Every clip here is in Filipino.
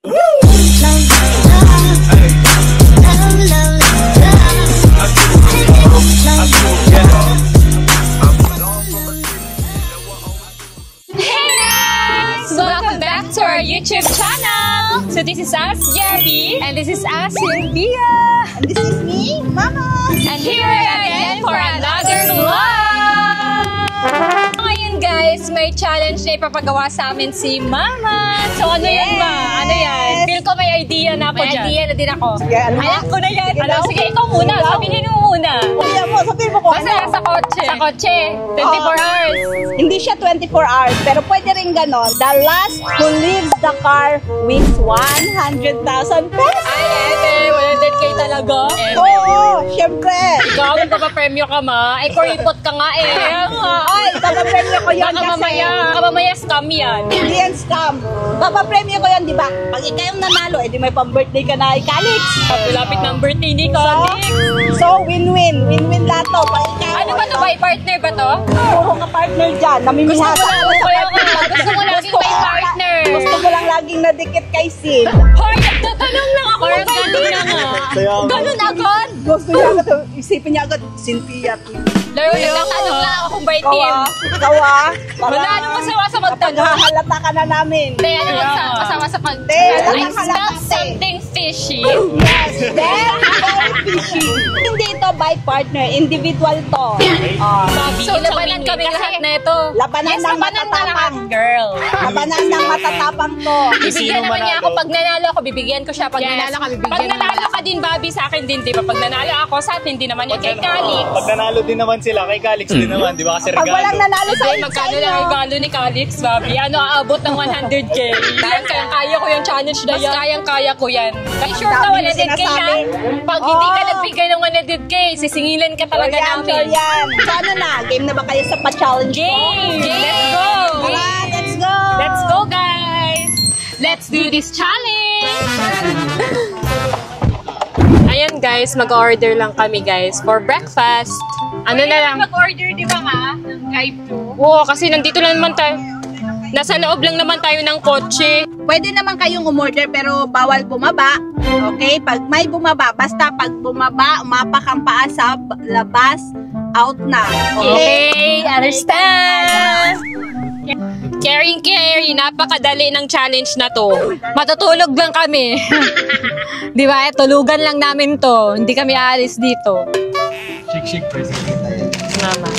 Welcome back to our YouTube channel. So this is us, Jerry, and this is us, Cynthia, and this is me, Mama. And here we are again for another vlog. Ngayon guys, may challenge na ipapagawa sa amin si Mama. So ano yan ba? Ano yan? Feel ko may idea na ako dyan. May idea na din ako. Sige, alam ko na yan. Sige, ikaw muna. Sabihin mo muna. Sabihin mo ko. Basta sa kotse. Sa kotse. 24 hours. Hindi siya 24 hours, pero pwede rin ganon. The last who leaves the car wins 100,000 pesos. Ay, 100K talaga? Oo, syempre. Ikaw, magpapapremyo ka ma. Eh, kuripot ka nga eh. Ay, papapremyo ko yun Baka mamaya scam yan. Hindi yan scam. Papapremyo ko yun, di ba? Pag ikaw yung nanalo, edi may pang-birthday ka na, Calix. Lapit ng birthday ni Calix. So, win-win. Win-win lahat to. Ano ba to? By partner ba to? Oo, ka-partner dyan. Namimihasa ko lang. Gusto mo laging may partner. Gusto mo lang laging nadikit kay Sin. Hoy, nagtatanong lang ako. Parang ganun na nga. Ganun agad. Gusto niya agad. Isipin niya agad, Cynthia. Laro, nagtatanong lang ako kung by team. Kawa. Wala anong masama sa magtanong. Halata ka na namin. Hindi, ano masama sa pagtanong. I smell something fishy. Yes, very fishy. Hindi ito by partner, individual to. So, labanan kami lahat na ito. Labanan ng matatapang. Girl. Labanan ng matatapang to. Bibigyan naman niya ako. Pag nanalo ako, bibigyan ko siya. Pag nanalo ka, bibigyan. Pag nanalo ka din, Bobby, sa akin din, di ba? Pag nanalo ako, sa atin din naman yan. Kay Calix. Pag nanalo din naman sila, kay Calix din naman, di ba? Kasi regalo. Pag walang nanalo sa inyo. Magkano lang regalo ni Calix, Bobby? Ano, aabot ng 100K. Kaya ko yung challenge na yan. Mas kayang-kaya ko yan. Kaya sure ka, 100K na. Pag hindi ka nagbigay ng 100K, sisingilan ka talaga namin. So ano na? Game na ba kayo sa pa-challenge ko? Game! Let's go! Alright, let's go! Let's go, guys! Let's do this challenge! Ayan guys, mag-order lang kami guys for breakfast. Ano na lang? Mag-order di ba nga? Ng drive-thru? Oo, kasi nandito lang naman tayo. Nasa loob lang naman tayo ng kotse. Pwede naman kayong umorder pero bawal bumaba. Okay? Pag may bumaba, basta pag bumaba, umapak ang paa sa labas, out na. Okay, understand? Caring, napakadali ng challenge na to. Matutulog lang kami. Di ba? Tulugan lang namin to. Hindi kami aalis dito. Shik, Mama.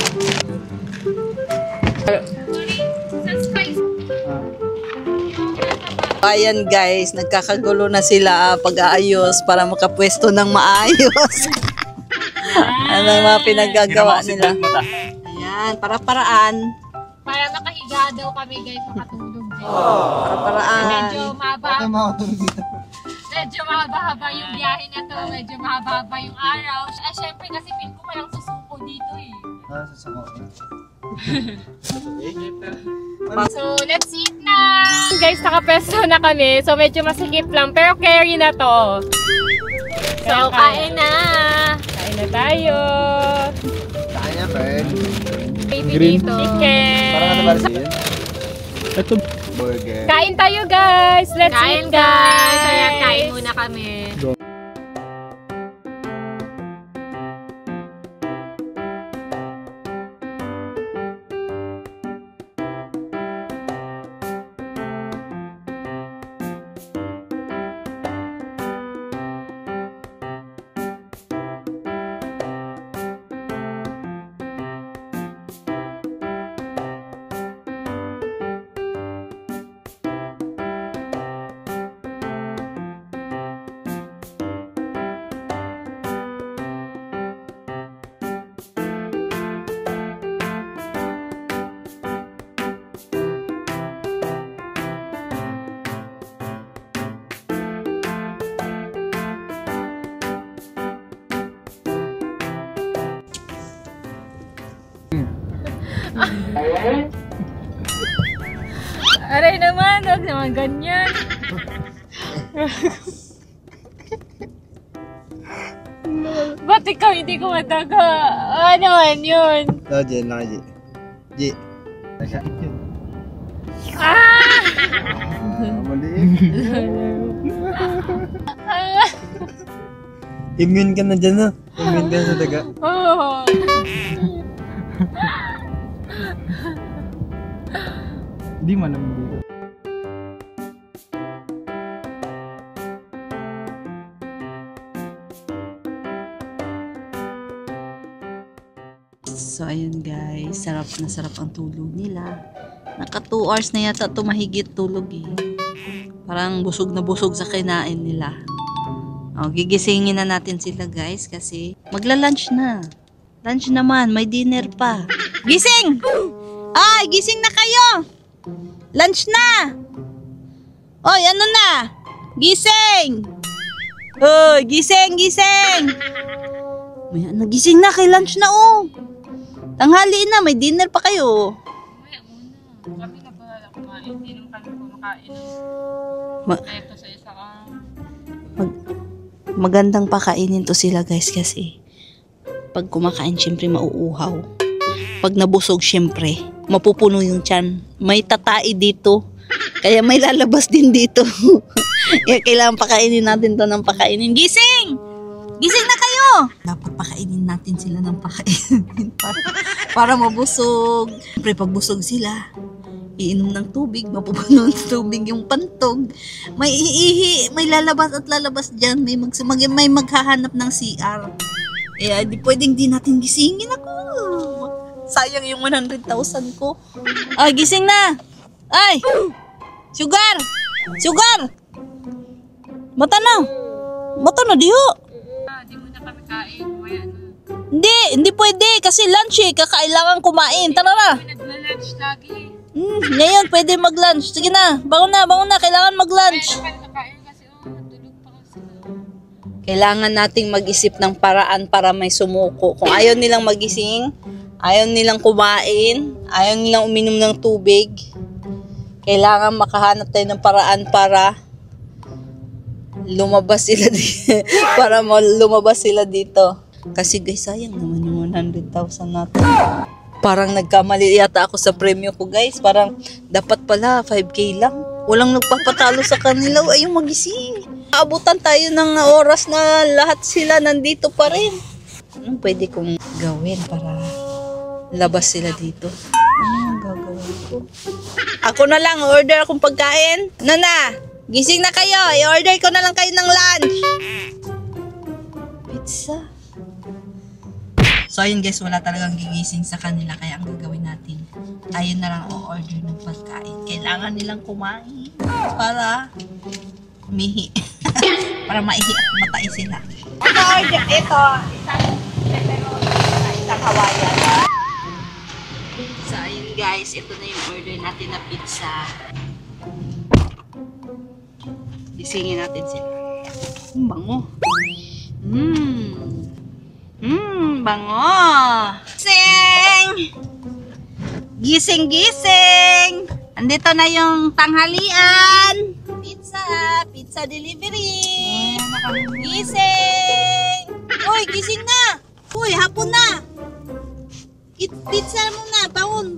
Ayan guys, nagkakagulo na sila pag-aayos para makapwesto ng maayos. Ano ang mga pinagagawa nila? Ayan, para-paraan. Para makahiga daw kami guys, makatulog guys. Para-paraan. Medyo mahaba-haba yung biyahe na to. Medyo mahaba-haba yung araw. Syempre kasi feel ko walang susuko dito eh. So, let's eat na! Guys, nakapesto na kami. So, medyo masikip lang. Pero carry na to. So, kain na! Kain na tayo! Kain na, Fred. Baby dito. Chicken! Parang ano ba rin? Ito. Burger. Kain tayo, guys! Let's eat, guys! Ayan, kain muna kami. Aray naman, huwag naman ganyan. Ba't ikaw hindi ko mataga? Ano man yun? Ito, Jen lang, G. G. Ah! Mali. Immune ka na dyan, no? Immune ka na sa daga. Oh. Hindi man naman dito. So, ayun guys. Sarap na sarap ang tulog nila. Naka 2 hours na yata ito mahigit tulog eh. Parang busog na busog sa kinain nila. O, gigisingin na natin sila guys kasi magla-lunch na. Lunch naman, may dinner pa. Gising! Ay, gising na kayo! Lunch na! Oy, ano na? Gising! Oy, gising, gising! May nagising na, kay lunch na oh. Tanghali na, may dinner pa kayo. Kami na ba kumain? Hindi nung kami kumakain. Ito sa isa ka. Magandang pakainin to sila guys kasi pag kumakain syempre mauuhaw. Pag nabusog syempre mapupuno yung tiyan. May tatai dito. Kaya may lalabas din dito. Kaya kailangan pakainin natin to ng pakainin. Gising! Gising na kayo! Dapat pakainin natin sila ng pakainin para mabusog. Siyempre pag busog sila, iinom ng tubig, mapupuno ng tubig yung pantog. May iihi, may lalabas at lalabas dyan. May maghahanap ng CR. Eh, di pwedeng di natin gisingin ako. Sayang yung 100,000 ko. Ay, gising na! Ay! Sugar! Sugar! Mata na! Mata na, diho! Di mo na kami kain. Maya na. Hindi pwede kasi lunch eh. Kakailangan kumain. Tara na! Kami nagla-lunch lagi. Ngayon pwede mag-lunch. Sige na, bangon na. Kailangan mag-lunch. Kaya kakain kasi tulog pa kasi. Kailangan nating mag-isip ng paraan para may sumuko. Kung ayaw nilang magising, ayaw nilang kumain, ayaw nilang uminom ng tubig, kailangan makahanap tayo ng paraan para lumabas sila dito. Lumabas sila dito. Kasi guys, sayang naman yung 100,000 natin. Parang nagkamali yata ako sa premyo ko guys. Parang dapat pala 5K lang. Walang nagpapatalo sa kanila. Ayaw magising. Aabutan tayo ng oras na lahat sila nandito pa rin. Anong pwede kong gawin para labas sila dito? Ano ang gagawin ko? Ako na lang, order akong pagkain. Nana, gising na kayo. I-order ko na lang kayo ng lunch. Pizza. So ayun guys, wala talagang gigising sa kanila. Kaya ang gagawin natin, tayo na lang o-order ng pagkain. Kailangan nilang kumain para umihi. Para maihi at matai sila. Ito, isang Hawaiian. So ayun guys, ito na yung order natin na pizza. Gisingin natin sila. Bango. Bango. Gising. Andito na yung tanghalian. Pizza delivery. Gising. Uy, gising na. Uy, hapon na. Pizza muna. Bangon.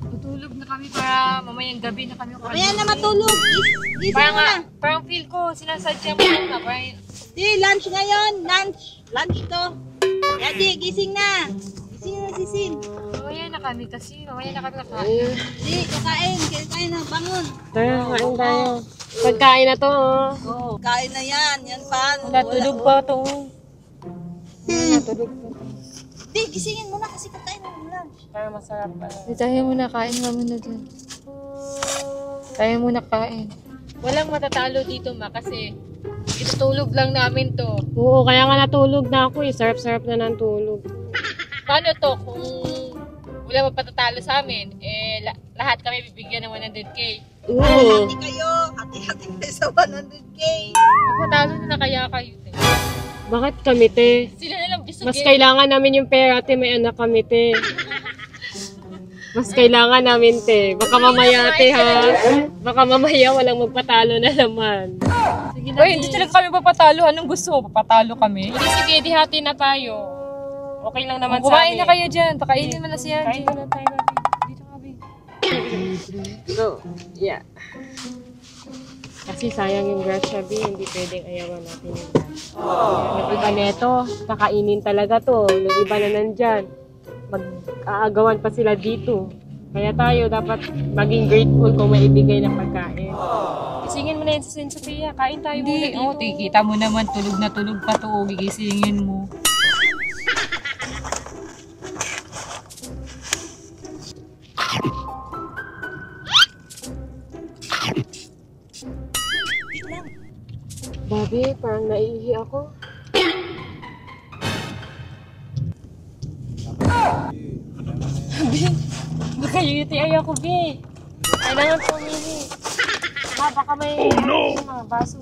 Tutulog na kami para mamayang gabi na kami. Kaya na matulog. Gising na. Parang feel ko, sinasadya mo na. Di, lunch ngayon. Lunch to. Kaya di, gising na. Gising. Mamaya na kami kasi. Mamaya na kami kakain. Di, kakain na. Bangon. Kain tayo. Pagkain na to. Oh, kain na yan. Yan pa. Natulog pa to. Natulog pa. Di, gisingin mo na kasi kakain na ng lunch. Para masarap pa. Tayo muna, kain ka muna dyan. Tayo muna kain. Walang matatalo dito ma kasi itutulog lang namin to. Oo, kaya nga natulog na ako eh. Sarap-sarap na ng tulog. Paano to kung wala mapatatalo sa amin? Eh, lahat kami bibigyan ng 100K. Hati kayo. Hati-hati kayo sa 100K. Matatalo na kaya kayo. Bakit kami, te? Sila na lang gusto Mas kailangan namin yung pera, te. May anak kami, te. Mas kailangan namin, te. Baka mamaya, te, ha? Baka mamaya walang magpatalo na naman. Sige na. Uy, hindi talaga kami papatalo. Anong gusto mo? Papatalo kami? Sige, di hati na tayo. Okay lang naman sa amin. Kumain na kayo dyan. Pakainin mo na siya. Kain na tayo natin. Dito kami. So, yeah. Kasi sayang yung grasya, B. Hindi pwedeng ayawan natin yung grasya. Yung iba neto, kakainin talaga to. Yung iba na nandyan, mag-aagawan pa sila dito. Kaya tayo dapat maging grateful kung may ibigay ng pagkain. Isingin mo na yun sa Sophia. Kain tayo muna Hindi, dito. kita mo naman, tulog na tulog pa to. Gigisingin mo. Babe, parang naiihi ako. Baka UTI ako, B. Kailangan pumihi. Baka may mga baso.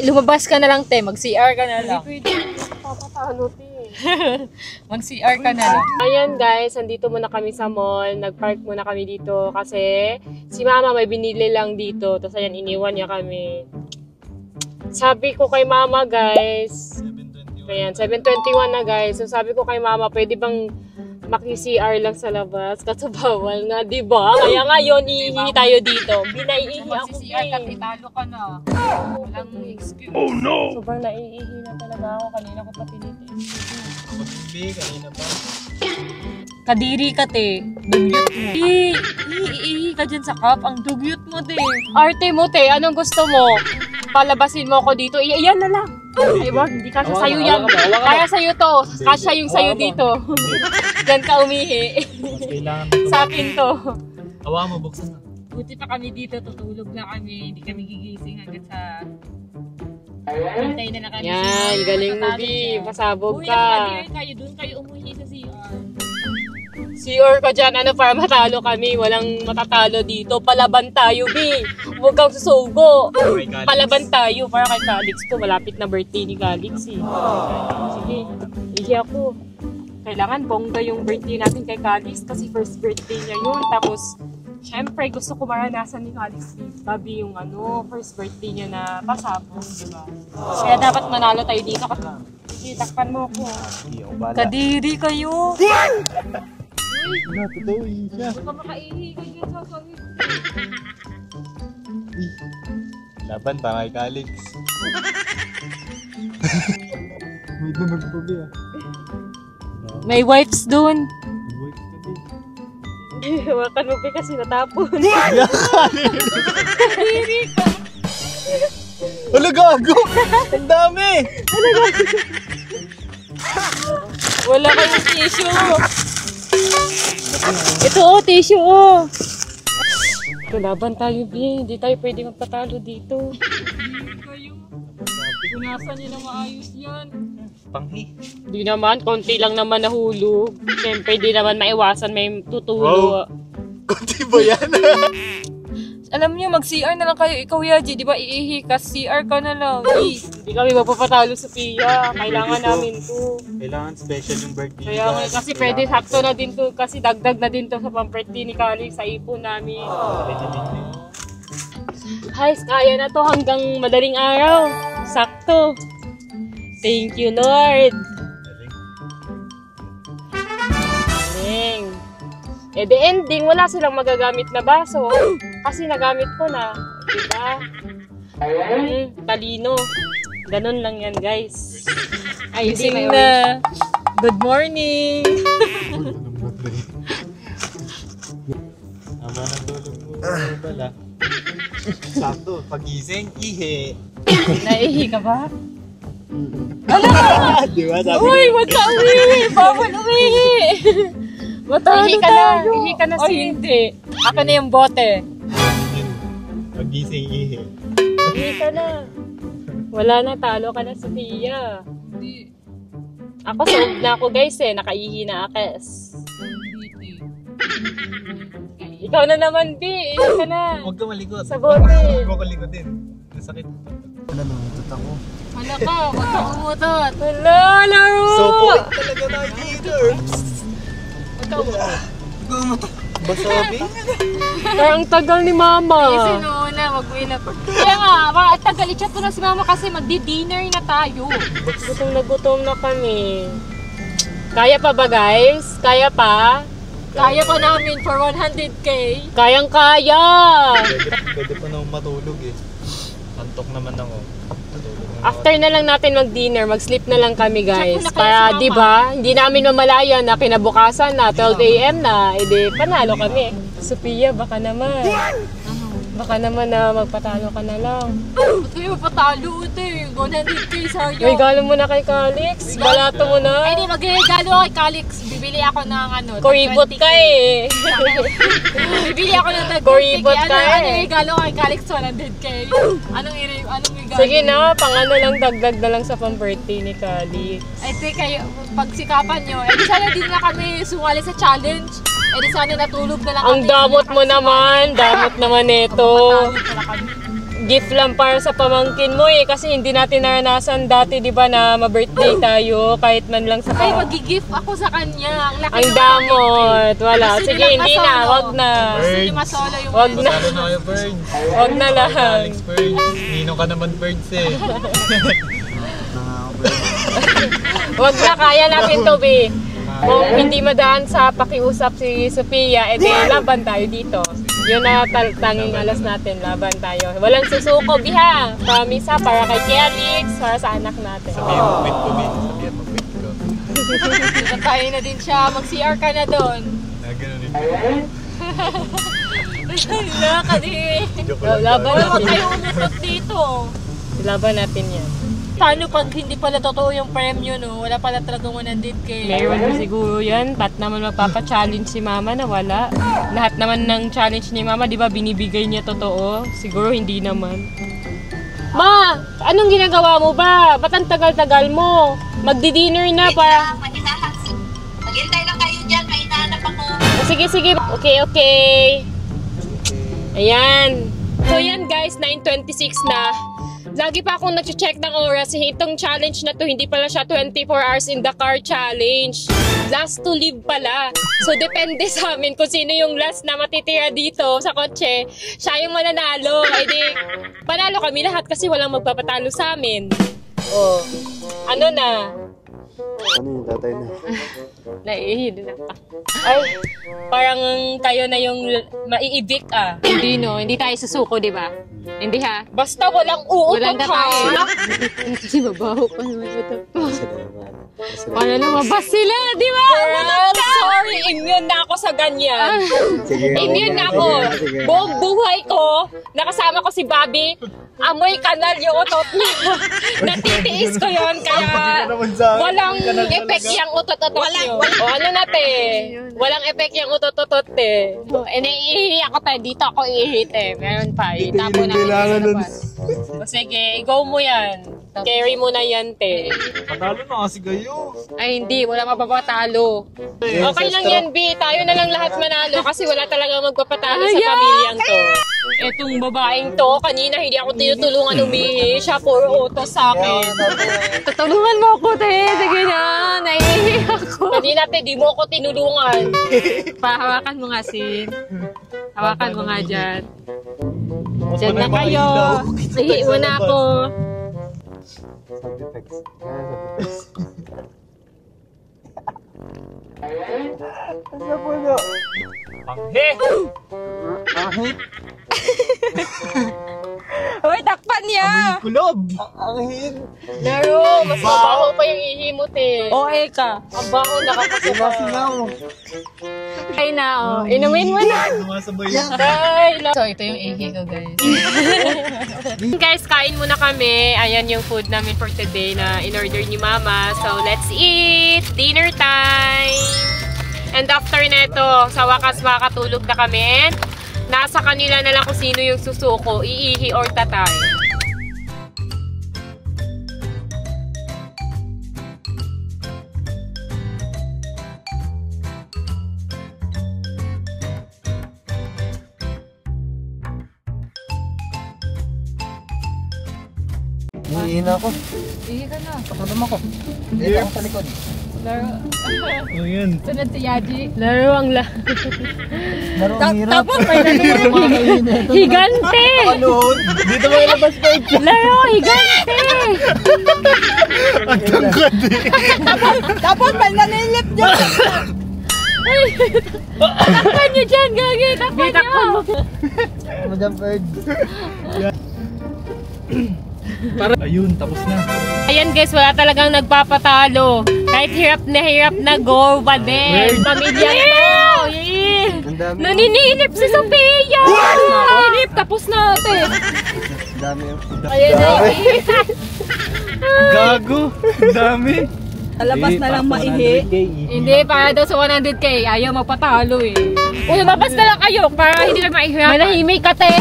Lumabas ka na lang, te. Mag-CR ka na Hindi lang. pwede. Papatalo, T. Mag-CR ka na lang. Ayan guys, andito muna kami sa mall. Nag-park muna kami dito kasi si mama may binili lang dito. Tapos ayan, iniwan niya kami. Sabi ko kay mama guys, ayan, 7:21 na guys. So sabi ko kay mama, pwede bang maki-CR lang sa labas? Kaso bawal nga, di ba? Kaya ngayon, iihi tayo dito. Binaiihi ako, Mag-CR ka, eh. italo ka na. Walang excuse. Sobrang naiihi na talaga ako. Kanina ko pa tinitin. Magbibi, kanina pa. Kadiri ka, te. Dugyot mo. Iihi ka dyan sa cup. Ang dugyot mo, te. Arte mo, te. Anong gusto mo? Palabasin mo ako dito. Iyan na lang. Ay, wag. Hindi kasya sa'yo yan. Kaya sa'yo to. Kasya yung sa'yo dito. Diyan ka umihi. Kailangan Sa akin to. Hawa mo, buksan na. Buti pa kami dito. Tutulog na kami. Hindi kami gigising hanggat sa... Hintay na lang kami. Yan, galing mo, Matatalo Bi. siya. Pasabog Uy, ka. nakadiri kayo. Doon kayo umuhi sa CR. CR ka dyan. Ano, para matalo kami. Walang matatalo dito. Palaban tayo, Bi. Huwag kang susugo. Palaban tayo. Para kay Calix to. Malapit na birthday ni Calix, eh. Sige, ihi ako. Kailangan bongga yung birthday natin kay Calix kasi first birthday niya yun. Tapos, syempre, gusto ko maranasan ni Calix Bobby yung first birthday niya na pasabong, di ba? Kaya dapat manalo tayo dito. Sige, takpan mo ako. Hindi ako bala. Kadiri kayo. Wala, totoo, siya. Huwag ka makaihi kayo sa sawit. Laban pa kay Calix. May dunog pa ba ah. May wipes doon. Wait ka din. Hawakan mo ba kasi natapon. Wala, gago! Ang dami! Wala kayong tissue. Ito tissue Laban tayo, Bi. Hindi tayo pwede magpatalo dito. Punasan niyo na maayos yan. Panghi. Hindi naman, konti lang naman nahulog. Siyempre, di naman maiwasan may tutulo. Kunti ba yan? Alam niyo, mag-CR na lang kayo. Ikaw, Yaji, di ba iihi ka? CR ka na lang. Hindi kami magpapatalo sa Pia. Kailangan namin to. Kailangan special yung birthday. Kaya nga, kasi pwede sakto na din to. Kasi dagdag na din to sa pang-birthday ni Kali sa ipon namin. Guys, kaya na to hanggang madaling araw. Sakto. Thank you, Lord. Galing. Eh, the ending, wala silang magagamit na baso. Kasi nagamit ko na. Diba? Talino. Ganun lang yan, guys. Ay, Gising hindi na. Good morning. Tama ng tulog mo. Bala. Sakto, pagising, ihe. Naihi ka ba? Di ba sabi Uy, wag ka umihi. Bawal umihi. Matalo Ihi ka na. tayo. Ihi ka na, Ay, Sin. Hindi. Ako na yung bote. pagising, ihe. Hindi ka na. Wala na, talo ka na, Sophia. Hindi. Ako, solved na ako, guys, eh. Nakaihi na akes. Ikaw na naman, B. Ihi ka na. Huwag ka malikot. Sa bote. Huwag ka malikotin. Masakit. Wala, nangutot ako. Hala ka, wag ka umutot. Wala, laro! So, point talaga tayo leader. Wag ka umutot. Basabi? Parang tagal ni Mama. Sinuuna, mag-win up. Kaya nga, tagal i-chat ko na si Mama kasi magdi-dinner na tayo. Gutom na kami. Kaya pa ba, guys? Kaya pa? Kaya pa namin for 100k. Kayang-kaya! Pwede pa naman matulog eh. Antok naman ako. Matulog naman After na lang natin mag-dinner, mag-sleep na lang kami guys. Check mo na kayo Para si Mama. di ba, hindi namin mamalayan na kinabukasan na 12 a.m. na, edi panalo kami. Sophia, baka naman. Baka naman na magpatalo ka na lang. Ba't kayo mapatalo ito eh? 100k sa'yo. Regalo mo na kay Calix. Balato mo na. Ay, di, mag-regalo ako kay Calix. Bibili ako ng ano. Kuribot ka eh. Bibili ako ng Kuribot ka eh. Ano regalo ko kay Calix? 100k. Anong regalo? Sige na, pang ano lang, dagdag na lang sa pang-birthday ni Calix. Ay, kayo, pagsikapan nyo. Eh, di sana din na kami sumali sa challenge. Eh, di sana natulog na lang Ang kami. damot mo naman, damot naman ito. Patalo pala kami. Gift lang para sa pamangkin mo eh, kasi hindi natin naranasan dati, di ba, na ma-birthday tayo, kahit man lang sa Ay, mag-gift ako sa kanya. Ang laki Ang naman. damot, wala. Gusto Sige, nilang hindi na, masolo. wag na. Gusto niyo masolo yung Wag na. Talo na kayo, Bird. Wag na lang. Alex, Bird. Ninong ka naman, Birds eh. Wag na, kaya natin to, be. Kung hindi madaan sa pakiusap si Sophia, edi laban tayo dito. Yun na tanging alas natin, laban tayo. Walang susuko, biha. Promise ha, para kay Kelix, para sa anak natin. Sabihan mo, quit ko, Bin. Sabihan mo, quit ko. Tayo na din siya. Mag-CR ka na doon. Ganun din. Wala ka din. Joke lang. Laban Wala natin. kayo umutot dito. Laban natin yan. Paano pag hindi pala totoo yung premyo, no? Wala pala talagang 100k. Meron siguro yan. Ba't naman magpapa-challenge si Mama na wala? Lahat naman ng challenge ni Mama, di ba, binibigay niya totoo? Siguro hindi naman. Ma! Anong ginagawa mo ba? Ba't ang tagal-tagal mo? Magdi-dinner na para... Maghintay lang kayo dyan, may hinahanap ako. Sige, sige. Okay, okay. Ayan. So yan guys, 9:26 na. Lagi pa akong nag-check ng oras. Itong challenge na to, hindi pala siya 24 hours in the car challenge. Last to live pala. So depende sa amin kung sino yung last na matitira dito sa kotse. Siya yung mananalo. Ay di, panalo kami lahat kasi walang magpapatalo sa amin. Oh. Ano na? Ano yung tatay na? Naiihid na pa. Ay, parang kayo na yung maiibik ah. Hindi, no? Hindi tayo susuko, di ba? Hindi, ha? Basta walang uutot Walang ha. tayo. Kasi mabaho pa naman ito. Paano lumabas sila, di ba? Girl, sorry, immune na ako sa ganyan. Immune na ako. Buong buhay ko, nakasama ko si Bobby, amoy kanal yung utot niya. Natitiis ko yon kaya walang effect yung utot-utot niyo. O ano natin? Walang effect yung utot-utot eh. Naiihi ako tayo. Dito ako ihihit eh. Meron pa. Itapo namin sa labas. O sige, go mo yan. Carry mo na yan, te. Patalo na kasi kayo. Ay, hindi. Wala mapapatalo. Okay lang yan, B. Tayo na lang lahat manalo kasi wala talaga magpapatalo sa pamilyang to. Etong babaeng to, kanina hindi ako tinutulungan umihi. Siya puro utos sa akin. Tutulungan mo ako, te. Sige na. Naiihi ako. Kanina, te, di mo ako tinulungan. Pahawakan mo nga, Sin. Hawakan mo nga dyan. Diyan na kayo. Ihi mo na ako. Panghe! Hoy, takpan niya! Kulob! Ang hin! Laro, mas mabaho pa yung ihi mo, te. OA ka. Ang baho, nakakasaba. Singaw! Ay na, oh. Inumin mo na. Sumasabay yan. Ay, So, ito yung ihi ko, guys. guys, kain muna kami. Ayan yung food namin for today na in-order ni Mama. So, let's eat! Dinner time! And after neto, sa wakas makakatulog na kami. Nasa kanila na lang kung sino yung susuko, iihi or tatay. Iihin ako. Ihi ka na. Pakadam ako. Dito ako sa likod. Laro. Ano yan? Sunod si Yaji. Laro ang Laro ang hirap. Tapos may higante! Panood! Dito mo ilabas pa ito. Laro, higante! Ang tangkad eh. Tapos may nanilip dyan. Takpan nyo dyan, gagi! Takpan nyo! Madam Bird. Ayun, tapos na. Ayan guys, wala talagang nagpapatalo. Kahit hirap na go pa din. Pamilya to! Ang dami. Naninilip si Sophia! Naninilip, tapos na ate. Ang dami. Ayan na. Gago. Ang dami. Talabas na lang maihi. Hindi, para daw sa 100k. Ayaw magpatalo eh. Uy, lumabas na lang kayo para hindi na maihirapan. Manahimik ka, te.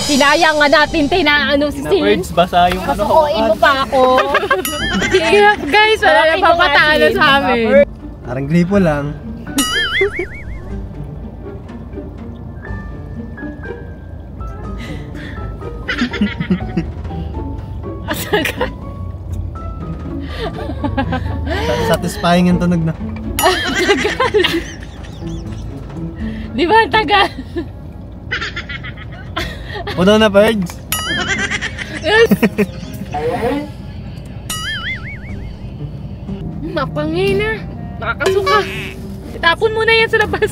Sinayang nga natin, te, na ano si Sin. Birds, basa yung ano. Pasukuin mo pa ako. Guys, wala na papatalo sa amin. Parang gripo lang. Satisfying yung tunog na. Di ba ang tagal? Puno na, Birds. Mapangina. Nakakasuka. Itapon mo na yan sa labas.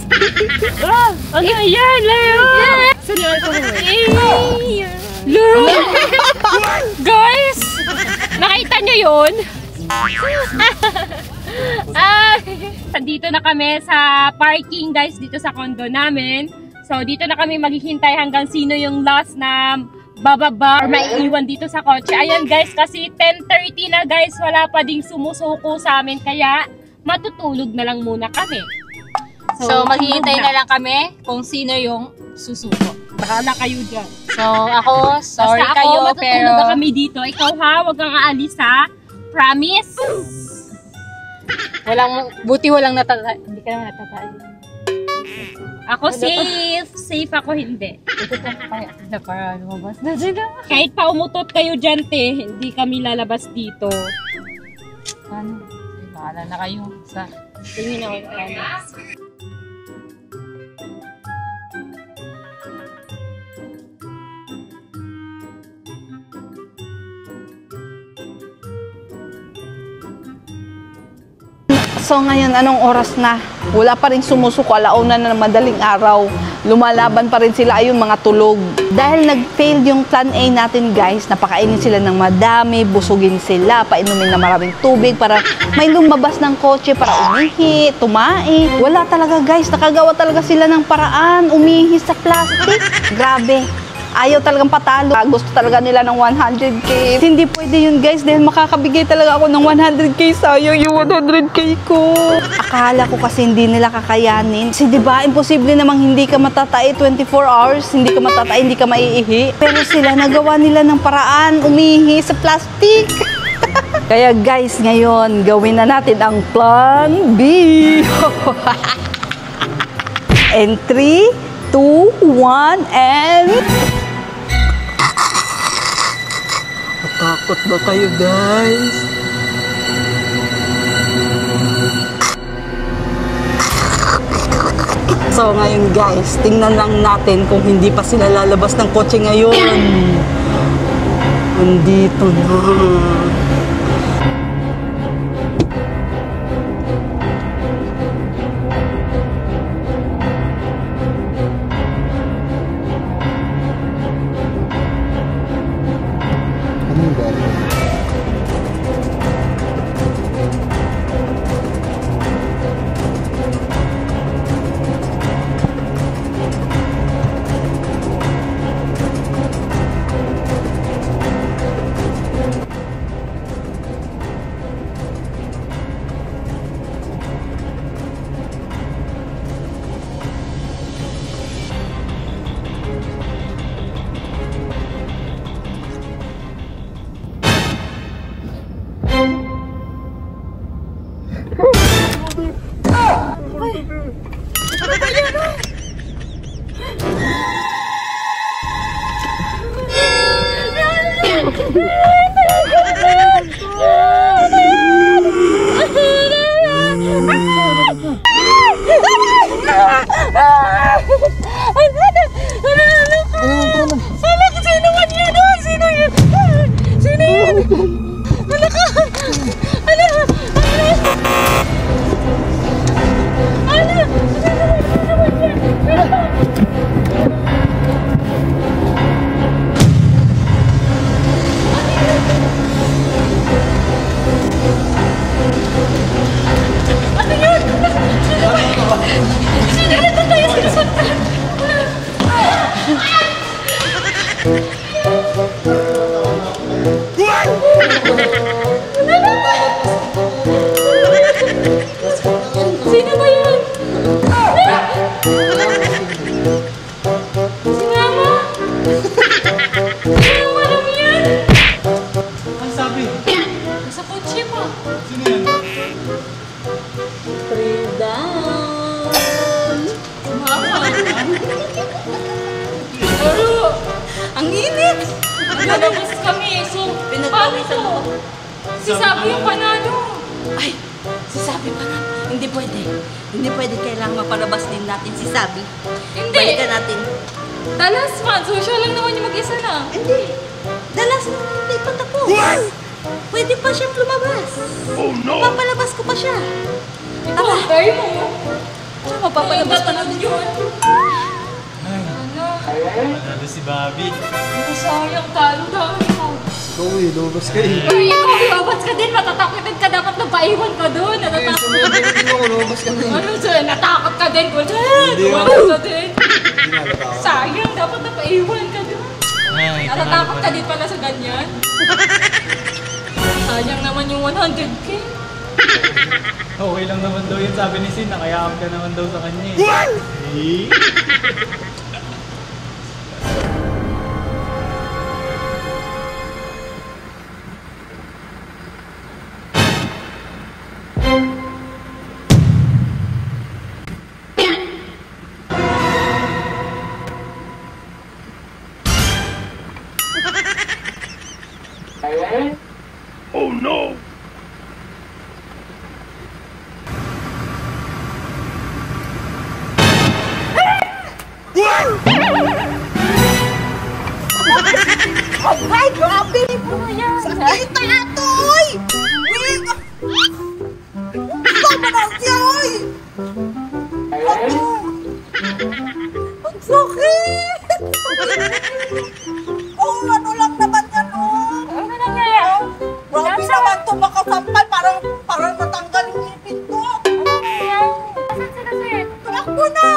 Ano yan, Leo? Leo! Guys! Nakita nyo yun? Dito na kami sa parking guys, dito sa condo namin. So dito na kami maghihintay hanggang sino yung last na bababa or maiiwan dito sa kotse. Ayan guys, kasi 10:30 na guys, wala pa ding sumusuko sa amin, kaya matutulog na lang muna kami. So, maghihintay na lang kami kung sino yung susuko. Bahala kayo dyan. So, ako, sorry Basta kayo, ako, matutulog pero... na kami dito. Ikaw ha, huwag kang aalis ha. Promise? Buti walang natatay. Hindi ka naman natatay. Ako safe. Safe ako hindi. Na para lumabas na sila. Kahit pa umutot kayo dyan, te, hindi kami lalabas dito. Ano? Bahala na kayo sa... Tingin ako yung promise. So ngayon, anong oras na? Wala pa rin sumusuko, alauna na ng madaling araw. Lumalaban pa rin sila, ayun mga tulog. Dahil nag-fail yung plan A natin guys, napakainin sila ng madami, busugin sila, painumin na maraming tubig para may lumabas ng kotse para umihi, tumae. Wala talaga guys, nakagawa talaga sila ng paraan, umihi sa plastic. Grabe. Ayaw talagang patalo. Gusto talaga nila ng 100k. Hindi pwede yun guys dahil makakabigay talaga ako ng 100k. Sayang yung 100k ko. Akala ko kasi hindi nila kakayanin. Kasi diba, imposible namang hindi ka matatay 24 hours. Hindi ka matatay, hindi ka maiihi. Pero sila nagawa nila ng paraan, umihi sa plastic. Kaya guys, ngayon, gawin na natin ang plan B. And 3, 2, 1, and... Takot ba kayo guys? So ngayon guys, tingnan lang natin kung hindi pa sila lalabas ng kotse ngayon. Nandito na. Ano? Sino ba yun? Si Mama? Sino walang yan? Ang sabi? Sa kotse pa. Sino yan? Mama. Pero, Ang init! lalabas kami. So, paano Pinagpawisan to? ako. Si Sabi yung panalo. Ay, si Sabi pa na. Hindi pwede. Hindi pwede. Kailangan mapalabas din natin si Sabi. Hindi. Balikan natin. Dalas man. Social lang naman yung mag-isa na. Hindi. Dalas na hindi pa tapos. Pwede pa siyang lumabas. Oh no! Mapapalabas ko pa siya. Ito, tayo mo. Mapapalabas pa natin yun. Ay, Ano? panalo si Bobby. Ano sayang talo dami mo. Ikaw eh, lumabas ka eh. Ay, ikaw, ibabas ka din. Matatakotin ka. Dapat nagpaiwan ka doon. Natatakot. Hindi ako, lumabas ka na eh. Ano sir? Natakot ka din. Hindi ako. Wala ka din. Hindi nalata ako. Sayang. Dapat napaiwan ka doon. Ay, Natatakot ka din pala sa ganyan. Sayang naman yung 100K. Okay lang naman daw yun, sabi ni Sin, nakayakap ka naman daw sa kanya eh. What? Eh? Oh no! Ay, grabe! Sakit na ito, oy! Ikaw ba na siya, oy! Ang sakit! Oh, ano lang naman yan, oh! Ano nangyayari? Grabe naman ito makasampal, parang matanggal yung ipin ko! Ano nangyayari? Saan sila sir? Tumakbo na!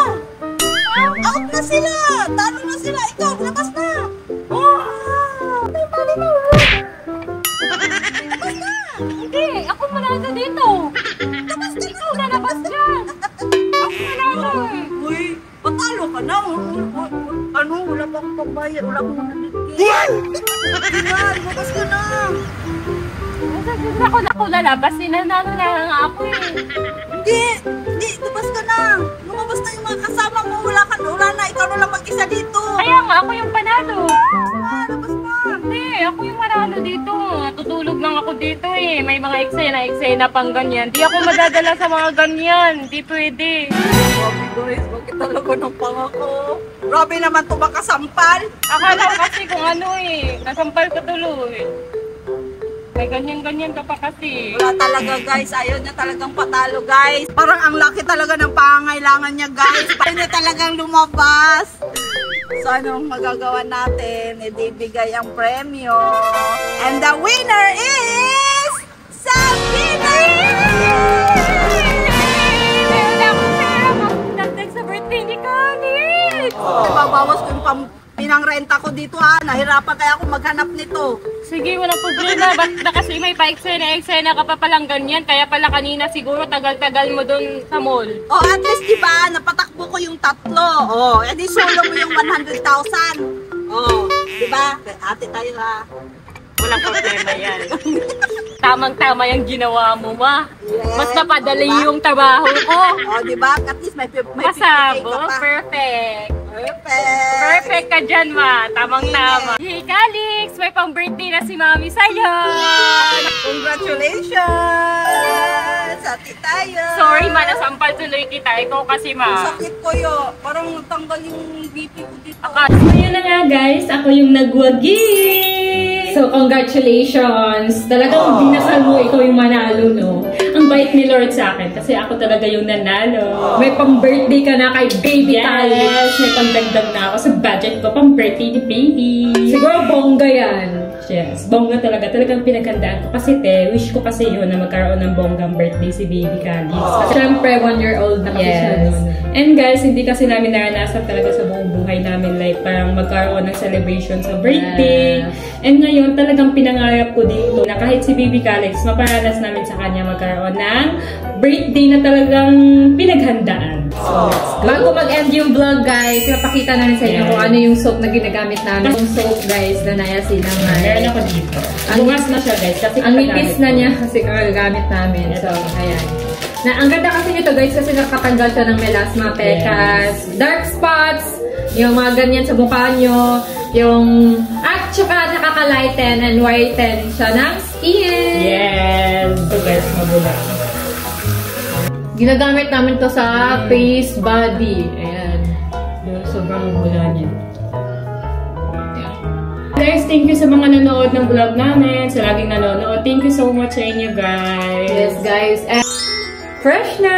Out na sila! Talo na sila! Ikaw, labas na! Hindi, ako manalo dito. Ikaw lalabas dyan. Ako manalo eh. Uy, patalo ka na! Ano, wala pa akong pagbayad, wala akong nanigil. Hindi na, lumabas ka na! Ako lalabas. Sinanalo na nga ako eh. Hindi, lumabas ka na! Lumabas na yung mga kasama mo, wala na, ikaw na lang mag-isa dito! Kaya nga, ako yung panalo. Labas na! Hindi, ako yung manalo dito. Natutulog lang ako dito eh. May mga eksena pang ganyan. Di ako madadala sa mga ganyan. Di pwede. Grabe guys, bakit talaga ng pangako? Grabe naman ito makasampal! Akala ko kasi kung ano eh. Nasampal ko tuloy. May ganyan-ganyan ka pa kasi. Wala talaga guys, ayaw niya talagang patalo guys. Parang ang laki talaga ng pangangailangan niya guys. Ayaw niya talagang lumabas. So anong magagawa natin? Ibibigay ang premyo. And the winner is Sabina! Meron akong pera. Magdagdag sa birthday ni Khalid. Ibabawas ko yung pinangrenta ko dito ha. Nahirapan kaya ako maghanap nito. Sige, walang problema. Ba't na kasi may pa-eksena ka pa palang ganyan? Kaya pala kanina siguro tagal-tagal mo dun sa mall. Oh, at least diba, napatakbo ko yung tatlo. Oh, edi solo mo yung 100,000. Oh, diba? Ate tayo ha. Walang problema yan. Tamang-tama yung ginawa mo, ma. Yes, Mas napadali diba? yung trabaho ko. Oh, diba? At least may 50K Masabo, ka pa. perfect. Perfect. Perfect ka dyan, ma. Tamang-tama. Hey, Calix! May pang-birthday na si Mami sa'yo! Congratulations! Ate tayo. Sorry, ma. Nasampal tuloy kita. Ikaw kasi, Ang ma. sakit ko yun. Parang tanggal yung BP ko dito. So, yun na nga, guys. Ako yung nagwagi. So, congratulations. Talagang dinasal mo, ikaw yung manalo, no? Ang bait ni Lord sa akin kasi ako talaga yung nanalo. May pang-birthday ka na kay Baby Calix. May pang-dagdag na ako sa budget ko, pang-birthday ni Baby. Siguro bongga yan. Yes, bongga talaga. Talagang pinaghandaan ko. Kasi wish ko kasi yun na magkaroon ng bonggang birthday si Baby Calix. Kasi Siyempre, 1-year-old na kasi siya yes. noon. And guys, hindi kasi namin naranasan talaga sa buong buhay namin. Like, parang magkaroon ng celebration sa birthday. Yes. And ngayon, talagang pinangarap ko dito na kahit si Baby Calix, maparanas namin sa kanya magkaroon ng birthday na talagang pinaghandaan. So, let's go. Bago mag-end yung vlog, guys, ipapakita namin sa inyo Yes. kung ano yung soap na ginagamit namin. Yung soap, guys, na niacinamide. Meron ako dito. Bukas na siya, guys. Kasi Ang katagamit nipis na ko. niya kasi gamit namin. So, ayan. Ang ganda kasi nito, guys, kasi nakatanggal siya ng melasma, pecas, dark spots, yung mga ganyan sa mukha nyo, at saka nakaka-lighten and whiten siya ng skin. Yes! So guys, mabula. Ginagamit namin to sa face, body. Ayan. Sobrang mabula niya. Guys, thank you sa mga nanood ng vlog namin, sa laging nanonood. Thank you so much sa inyo, guys. Yes, guys. And fresh na!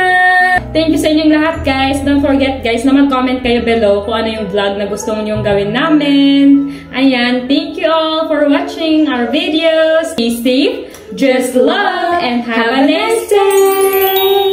Thank you sa inyong lahat, guys. Don't forget, guys, na mag-comment kayo below kung ano yung vlog na gusto nyo gawin namin. Ayan, thank you all for watching our videos. Be safe, just love, and have a nice day!